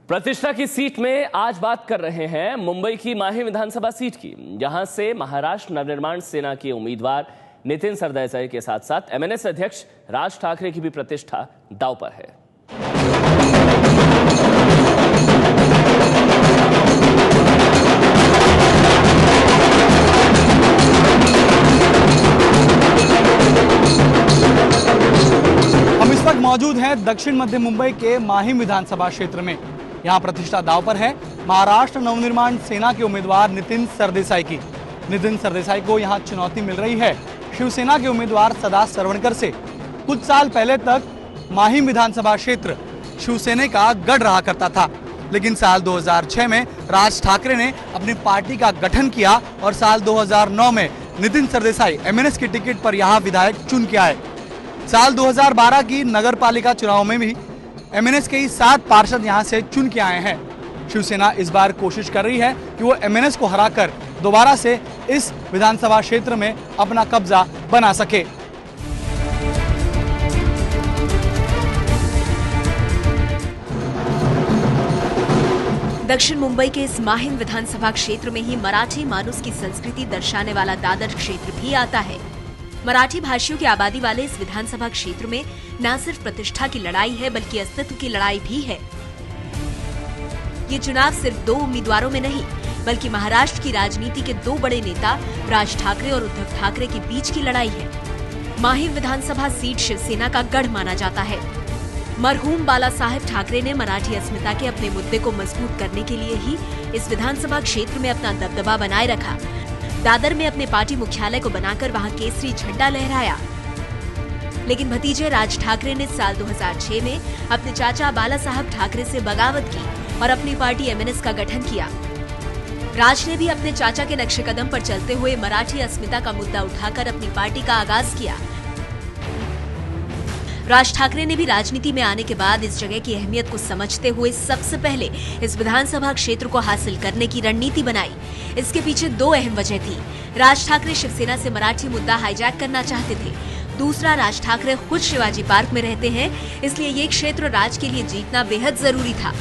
प्रतिष्ठा की सीट में आज बात कर रहे हैं मुंबई की माही विधानसभा सीट की, जहां से महाराष्ट्र नवनिर्माण सेना के उम्मीदवार नितिन सरदेसाई के साथ साथ एमएनएस अध्यक्ष राज ठाकरे की भी प्रतिष्ठा दांव पर है। हम इस वक्त मौजूद हैं दक्षिण मध्य मुंबई के माही विधानसभा क्षेत्र में। यहाँ प्रतिष्ठा दांव पर है महाराष्ट्र नवनिर्माण सेना के उम्मीदवार नितिन सरदेसाई की। नितिन सरदेसाई को यहाँ चुनौती मिल रही है शिवसेना के उम्मीदवार सदा सरवणकर से। कुछ साल पहले तक माही विधानसभा क्षेत्र शिवसेना का गढ़ रहा करता था, लेकिन साल 2006 में राज ठाकरे ने अपनी पार्टी का गठन किया और साल 2009 में नितिन सरदेसाई एमएनएस की टिकट पर यहाँ विधायक चुन के आए। साल 2012 की नगर पालिका चुनाव में भी एमएनएस के ही 7 पार्षद यहां से चुन के आए हैं। शिवसेना इस बार कोशिश कर रही है कि वो एमएनएस को हराकर दोबारा से इस विधानसभा क्षेत्र में अपना कब्जा बना सके। दक्षिण मुंबई के इस माहिम विधानसभा क्षेत्र में ही मराठी मानुस की संस्कृति दर्शाने वाला दादर क्षेत्र भी आता है। मराठी भाषियों की आबादी वाले इस विधानसभा क्षेत्र में न सिर्फ प्रतिष्ठा की लड़ाई है, बल्कि अस्तित्व की लड़ाई भी है। ये चुनाव सिर्फ 2 उम्मीदवारों में नहीं, बल्कि महाराष्ट्र की राजनीति के 2 बड़े नेता राज ठाकरे और उद्धव ठाकरे के बीच की लड़ाई है। माही विधानसभा सीट शिवसेना का गढ़ माना जाता है। मरहूम बाला साहेब ठाकरे ने मराठी अस्मिता के अपने मुद्दे को मजबूत करने के लिए ही इस विधानसभा क्षेत्र में अपना दबदबा बनाए रखा। दादर में अपने पार्टी मुख्यालय को बनाकर वहां केसरी झंडा लहराया। लेकिन भतीजे राज ठाकरे ने साल 2006 में अपने चाचा बाला साहब ठाकरे से बगावत की और अपनी पार्टी एमएनएस का गठन किया। राज ने भी अपने चाचा के नक्शे कदम पर चलते हुए मराठी अस्मिता का मुद्दा उठाकर अपनी पार्टी का आगाज किया। राज ठाकरे ने भी राजनीति में आने के बाद इस जगह की अहमियत को समझते हुए सबसे पहले इस विधानसभा क्षेत्र को हासिल करने की रणनीति बनाई। इसके पीछे 2 अहम वजह थी। राज ठाकरे शिवसेना से मराठी मुद्दा हाईजैक करना चाहते थे। दूसरा, राज ठाकरे खुद शिवाजी पार्क में रहते हैं, इसलिए ये क्षेत्र राज के लिए जीतना बेहद जरूरी था।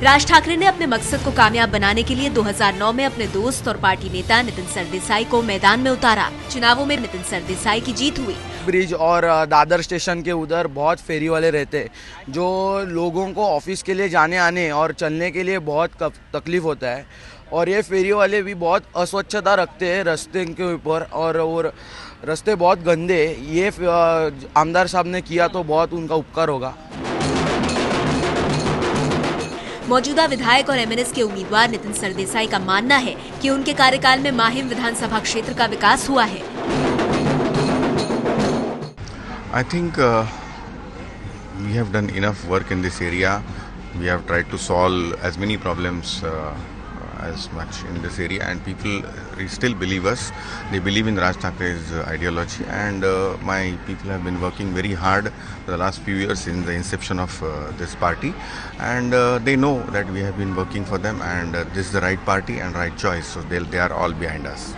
राज ठाकरे ने अपने मकसद को कामयाब बनाने के लिए 2009 में अपने दोस्त और पार्टी नेता नितिन सरदेसाई को मैदान में उतारा। चुनावों में नितिन सरदेसाई की जीत हुई। ब्रिज और दादर स्टेशन के उधर बहुत फेरी वाले रहते हैं, जो लोगों को ऑफिस के लिए जाने आने और चलने के लिए बहुत तकलीफ होता है। और ये फेरी वाले भी बहुत अस्वच्छता रखते हैं रास्ते के ऊपर, और रास्ते बहुत गंदे। ये आमदार साहब ने किया तो बहुत उनका उपकार होगा। मौजूदा विधायक और एमएनएस के उम्मीदवार नितिन सरदेसाई का मानना है कि उनके कार्यकाल में माहिम विधानसभा क्षेत्र का विकास हुआ है। I think we have done enough work in this area. We have tried to solve as many problems as much in this area, and people still believe us. They believe in Raj Thakre's ideology, and my people have been working very hard for the last few years in the inception of this party, and they know that we have been working for them, and this is the right party and right choice, so they are all behind us.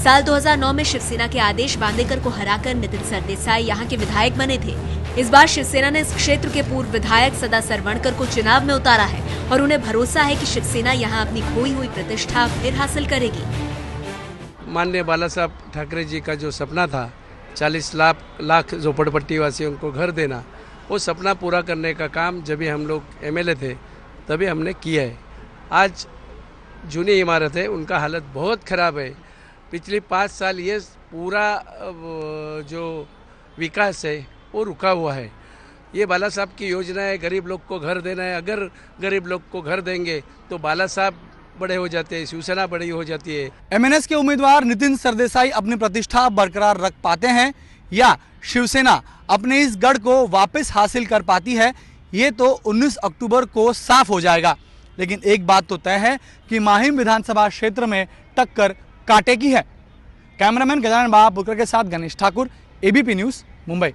साल 2009 में शिवसेना के आदेश बांदेकर को हराकर नितिन सरदेसाई यहाँ के विधायक बने थे। इस बार शिवसेना ने इस क्षेत्र के पूर्व विधायक सदा सरवणकर को चुनाव में उतारा है और उन्हें भरोसा है कि शिवसेना यहाँ अपनी खोई हुई प्रतिष्ठा फिर हासिल करेगी। माननीय बाला साहब ठाकरे जी का जो सपना था 40 लाख झोपड़पट्टी वासियों को घर देना, वो सपना पूरा करने का काम जब भी हम लोग एमएलए थे तभी हमने किया है। आज जूनी इमारत है, उनका हालत बहुत खराब है। पिछले 5 साल ये पूरा जो विकास है वो रुका हुआ है। ये बाला साहब की योजना है, गरीब लोग को घर देना है। अगर गरीब लोग को घर देंगे तो बाला साहब बड़े हो जाते हैं, शिवसेना बड़ी हो जाती है। एमएनएस के उम्मीदवार नितिन सरदेसाई अपनी प्रतिष्ठा बरकरार रख पाते हैं या शिवसेना अपने इस गढ़ को वापस हासिल कर पाती है, ये तो 19 अक्टूबर को साफ हो जाएगा। लेकिन एक बात तो तय है कि माहिम विधानसभा क्षेत्र में टक्कर कांटे की है। कैमरामैन गजानन बाबुकर के साथ गणेश ठाकुर, एबीपी न्यूज़, मुंबई।